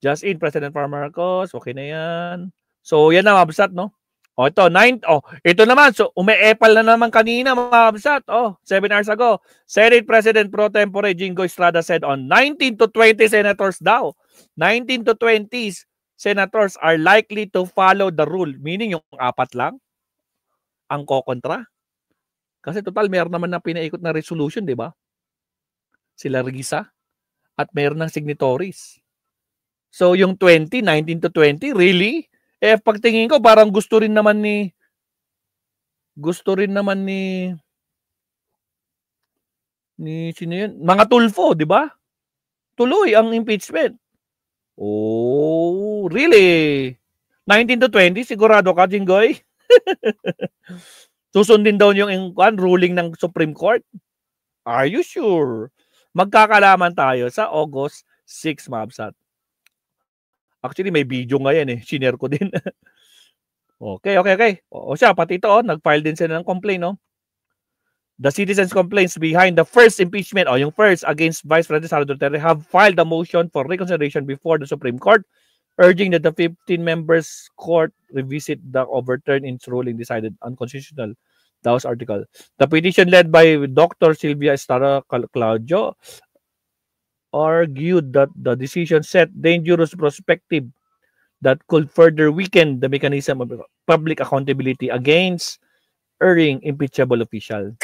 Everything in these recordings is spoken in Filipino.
Just in, President Marcos. Okay na yan. So, yan na, mabsat, no? O, ito, 9. Oh, ito naman. So, ume-epal na naman kanina, mabsat. Oh, 7 hours ago. Senate President Pro Tempore Jingo Estrada said on 19 to 20 senators daw. 19 to 20 senators are likely to follow the rule. Meaning, yung 4 lang ang kokontra. Kasi total, meron naman na pinaikot na resolution, di ba? Sila Risa at meron ng signatories. So, yung 19 to 20, really? Eh, pagtingin ko, parang gusto rin naman ni sino yun? Mga Tulfo, di ba? Tuloy ang impeachment. Oh, really? 19 to 20, sigurado ka, Jinggoy? Susundin daw yung ruling ng Supreme Court? Are you sure? Magkakalaman tayo sa August 6, mabsat. Actually, may video nga yan eh. Shinare ko din. Okay. O siya, pati ito, nag-file din sila ng complaint, no? The citizens' complaints behind the first impeachment, yung first against Vice President Sara Duterte, have filed a motion for reconsideration before the Supreme Court, urging that the 15 members court revisit the overturn in its ruling decided unconstitutional. That was article. The petition led by Dr. Silvia Estrada Claudio argued that the decision set dangerous perspective that could further weaken the mechanism of public accountability against erring impeachable official.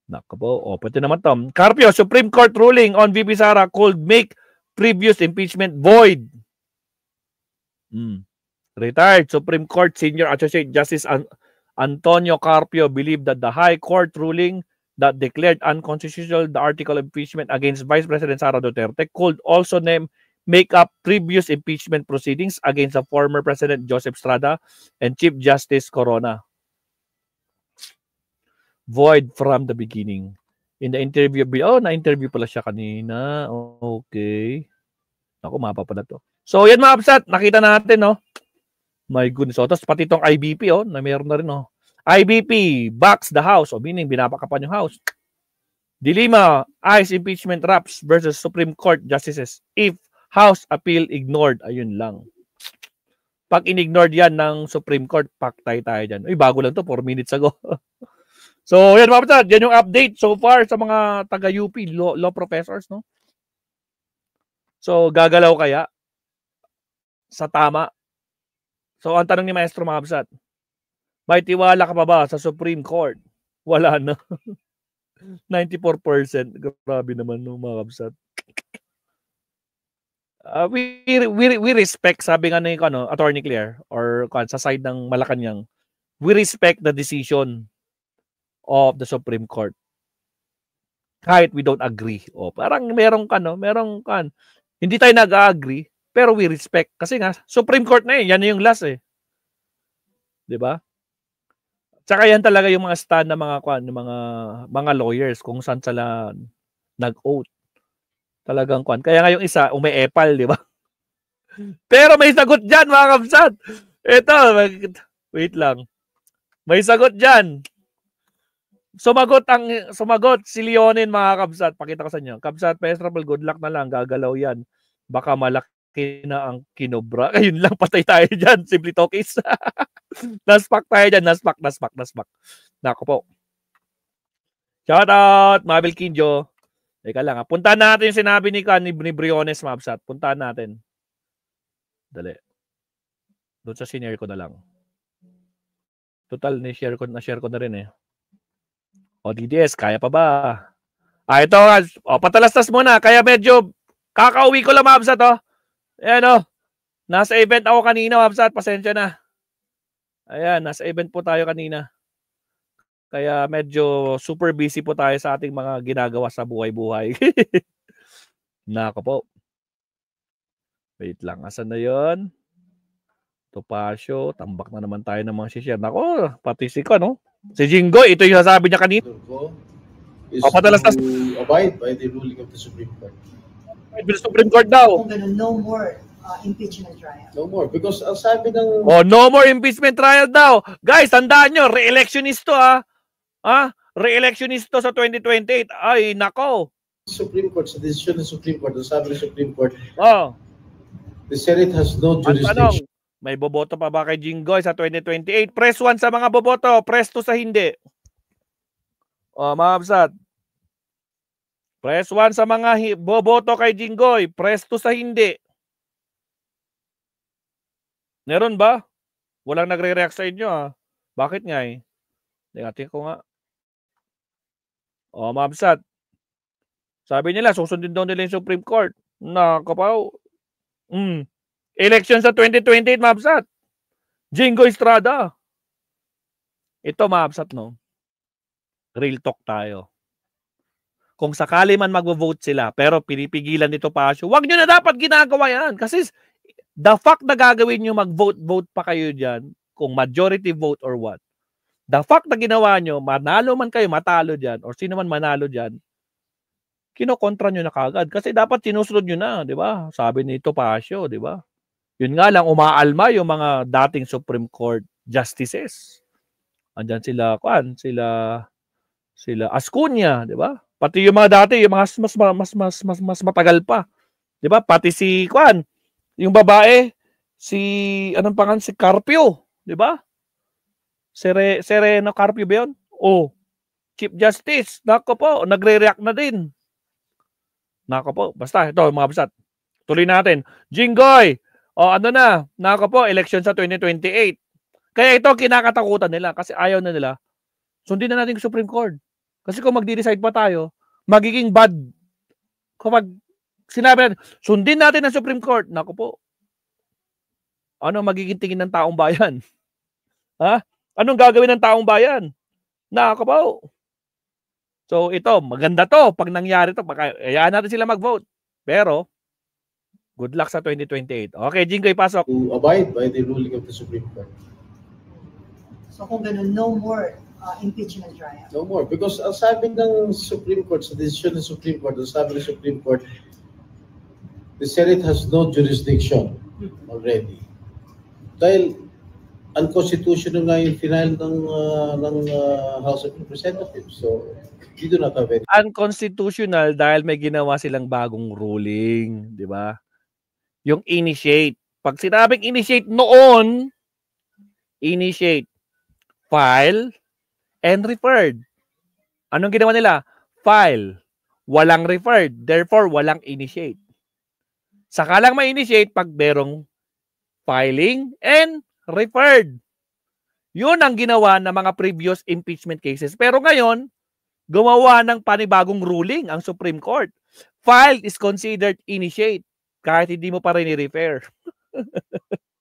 Nako po. Pwede naman to. Carpio, Supreme Court ruling on VP Sara could make previous impeachment void. Retired Supreme Court Senior Associate Justice Antonio Carpio believed that the High Court ruling that declared unconstitutional the article of impeachment against Vice President Sara Duterte could also make up previous impeachment proceedings against the former President Joseph Estrada and Chief Justice Corona. Void from the beginning. In the interview, na-interview pala siya kanina. Okay. Ako, mapa pala to. So, yan mga absat. Nakita natin, no? My goodness. So, tapos pati itong IBP, na meron na rin, IBP backs the House. Meaning, binapakapan yung House. Dilemma, ICE impeachment wraps versus Supreme Court justices. If House appeal ignored, ayun lang. Pag in-ignored yan ng Supreme Court, paktay tayo dyan. Uy, bago lang to, 4 minutes ago. So, yan mga kapatid, yan yung update so far sa mga taga-UP law professors, no? So, gagalaw kaya sa tama? So, ang tanong ni Maestro Mabsat, may tiwala ka pa ba sa Supreme Court? Wala na. 94%. Grabe naman, no, mga Mabsat. We respect, sabi nga ni Attorney Claire, or sa side ng Malacanang, we respect the decision of the Supreme Court. Kahit we don't agree. Parang merong hindi tayo nag-agree, pero we respect. Kasi nga, Supreme Court na yan yung last eh. Diba? Tsaka yan talaga yung mga stand ng mga lawyers kung saan sila nag-oath. Talagang Kaya nga yung isa, ume-epal, di ba? Pero may sagot dyan, mga kapsat. Ito, wait lang. May sagot dyan. Sumagot si Leonin, mga kabsat. Pakita ko sa inyo. Kabsat, Pestrable, good luck na lang. Gagalaw yan. Baka malaki na ang kinobra. Ayun lang, patay tayo dyan. Simply Talkies. Naspak tayo dyan. Naspak. Nako po. Shout out, Mabel Kinjo. Teka lang. Puntahan natin yung sinabi ni Briones, Mabsat. Puntahan natin. Dali. Doon sa senior ko na lang. Total, na-share ko na rin eh. DDS, kaya pa ba? Ito nga. Patalastas muna. Kaya medyo kakauwi ko lang, Mabsat, Ayan, nasa event ako kanina, Mabsat. Pasensya na. Ayan, nasa event po tayo kanina. Kaya medyo super busy po tayo sa ating mga ginagawa sa buhay-buhay. Nako po. Wait lang. Asan na yun? Topacio. Tambak na naman tayo ng mga share. Nako, pati si si Jingo, ito yung sasabi niya kanina. Patalastas. Abide by the ruling of the Supreme Court. The Supreme Court daw. No more impeachment trial. No more. Because ang sabi ng... no more impeachment trial daw. Guys, tandaan nyo, re-electionist to, re-electionist to sa 2028. Ay, nako. Supreme Court, sa decision ng Supreme Court, ang sabi ng Supreme Court, The Senate has no Ang tanong, jurisdiction. may boboto pa ba kay Jinggoy sa 2028? Press 1 sa mga boboto, press 2 sa hindi. O, mga kabsat. Press 1 sa mga boboto kay Jinggoy, press 2 sa hindi. Meron ba? Walang nagre-react sa inyo, ha? Bakit nga eh? Tingnan ko nga. O, mga kabsat. Sabi nila, susundin daw nila yung Supreme Court. Nakapaw. Election sa 2028, mga kabsat. Jinggoy Estrada. Ito, mga kabsat, no? Real talk tayo. Kung sakali man mag-vote sila, pero pinipigilan nito Pasio, wag nyo na dapat ginagawa yan. Kasi the fact na gagawin nyo mag-vote pa kayo dyan, kung majority vote or what, the fact na ginawa nyo, manalo man kayo, matalo dyan, or sino man manalo dyan, kinokontra nyo na kagad. Kasi dapat sinusunod nyo na, di ba? Sabi nito Pasio, di ba? Yun nga lang, umaalma yung mga dating Supreme Court justices. Andyan sila Ascuna, di ba? Pati yung mga dati, yung mga mas matagal pa. 'Di ba? Pati si yung babae, anong pangalan, si Carpio, 'di ba? Sereno Carpio ba 'yon? Oh, Chief Justice. Nako po, nagre-react na din. Nako po, basta ito mga kabsat. Tuloy natin. Jinggoy. Nako po, election sa 2028. Kaya ito kinakatakutan nila kasi ayaw na nila. Sundin na natin yung Supreme Court. Kasi kung magdi-decide pa tayo, magiging bad. Kung sinabi natin, sundin natin ang Supreme Court. Naku po. Ano magiging tingin ng taong bayan? Ha? Anong gagawin ng taong bayan? Naku po. So ito, maganda to. Pag nangyari to, hayaan natin sila mag-vote. Pero, good luck sa 2028. Okay, Jinggoy, pasok. To abide by the ruling of the Supreme Court. So kung ganun, no more impeachment trial. No more. Because ang sabi ng Supreme Court, sa decision ng Supreme Court, ang sabi ng Supreme Court, the Senate has no jurisdiction already. Dahil unconstitutional nga yung final ng House of Representatives. So, we do not have any. Unconstitutional dahil may ginawa silang bagong ruling. Di ba? Yung initiate. Pag sinabing initiate noon, initiate, file, and referred. Anong ginawa nila? File. Walang referred. Therefore, walang initiate. Saka lang ma-initiate pag merong filing and referred. Yun ang ginawa ng mga previous impeachment cases. Pero ngayon, gumawa ng panibagong ruling ang Supreme Court. Filed is considered initiate kahit hindi mo pa rin i-refer.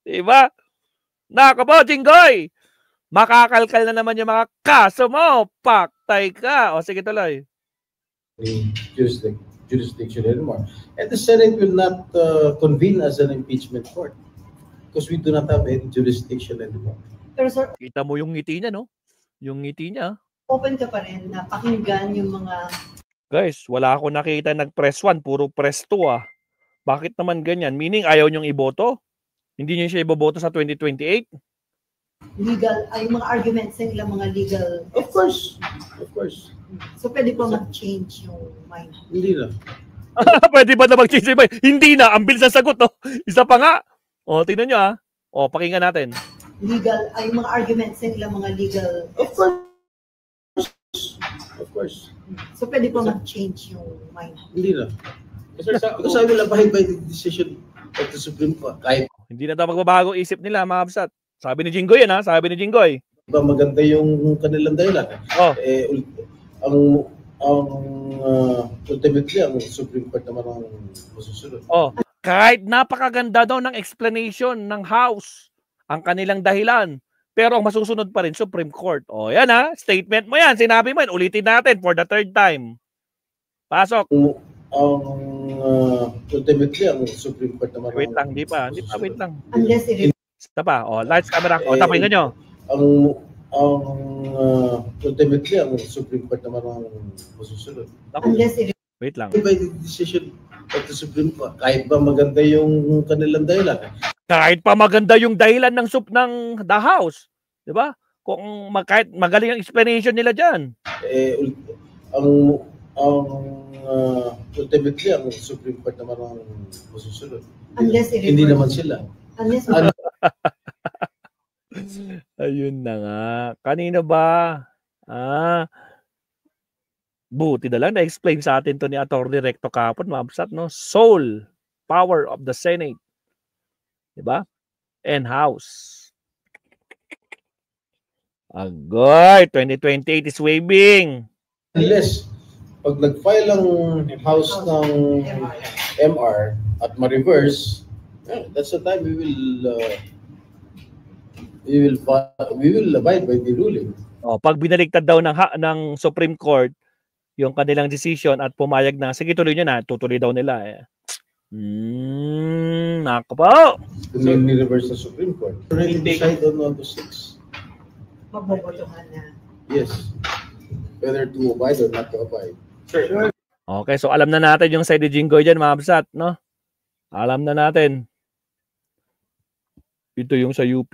Diba? Nakapo, Jinggoy! Makakalkal na naman yung mga kaso mo. Paktay ka. O sige tuloy. Jurisdiction anymore. And the Senate will not convene as an impeachment court because we do not have any jurisdiction anymore. Pero sir, Kita mo yung ngiti niya, no? Yung ngiti niya. open ka pa rin na pakinggan yung mga... Guys, wala ako nakita nag-press 1. Puro press 2 ah. Bakit naman ganyan? Meaning ayaw niyong iboto? Hindi niyo siya iboboto sa 2028? legal, ay mga arguments ng ilang mga legal. Of course. Of course. So pwede pa mag-change yung mind. Hindi na. Pwede ba na mag-change? Hindi na. Ang bilis na sagot. No? Isa pa nga. O, tingnan nyo ha. O, pakinggan natin. Legal, ay mga arguments ng ilang mga legal. Of course. Of course. So pwede pa mag-change yung mind. Hindi na. Because I will abide by the decision of the Supreme Court. Kahit Hindi na daw magbabago isip nila, mga kabsat. Sabi ni Jinggoy yan ha. Sabi ni Jinggoy. ba maganda yung kanilang dahilan. Oh. Ultimately, ang Supreme Court naman ang masusunod. Oh. Kahit napakaganda daw ng explanation ng House ang kanilang dahilan. Pero ang masusunod pa rin, Supreme Court. O, yan ha. Statement mo yan. Sinabi mo yan. Ulitin natin for the third time. Pasok. Ultimately, ang Supreme Court naman Wait lang. Di pa. Wait lang. Unless it is Isa pa. O, lights, camera. O, tapoy nyo. Ultimately, ang Supreme Court naman ang masusunod. unless it is Wait lang. By the decision of the Supreme Court, kahit ba maganda yung kanilang dahilan. Kahit pa maganda yung dahilan ng the House. Di ba? Kung kahit magaling ang explanation nila dyan. Ultimately, ang Supreme Court naman ang masusunod. Unless Hindi naman sila. Unless Ayun na nga. Kanino ba? Buti na lang na-explain sa atin to ni Atty. Recto kahapon, Mabsat, no? Sole power of the Senate. Diba? And House. Agoy, 2028 is waving. Unless, pag nag-file ang House ng MR at ma-reverse, that's the time we will abide by the ruling. Pag binaliktad daw ng Supreme Court yung kanilang decision at pumayag na, sige tuloy nyo na, tutuloy daw nila. Nako po. Kung ni-reverse sa Supreme Court. Already decide on August 6. magbobotohan na. Yes. Whether to abide or not to abide. Sure. Okay, so alam na natin yung side ni Jinggoy dyan, Mabsat, no? Alam na natin. Ito yung sa UP.